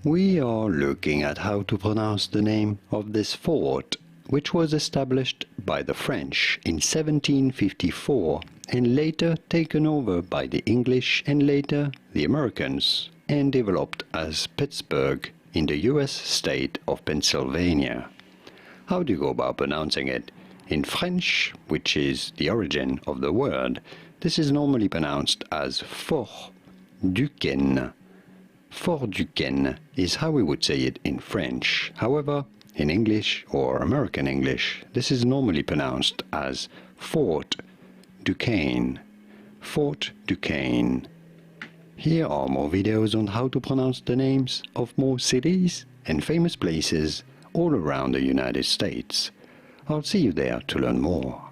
We are looking at how to pronounce the name of this fort, which was established by the French in 1754 and later taken over by the English and later the Americans, and developed as Pittsburgh in the US state of Pennsylvania. How do you go about pronouncing it? In French, which is the origin of the word, this is normally pronounced as Fort Duquesne. Fort Duquesne is how we would say it in French. However, in English or American English, this is normally pronounced as Fort Duquesne. Fort Duquesne. Here are more videos on how to pronounce the names of more cities and famous places all around the United States. I'll see you there to learn more.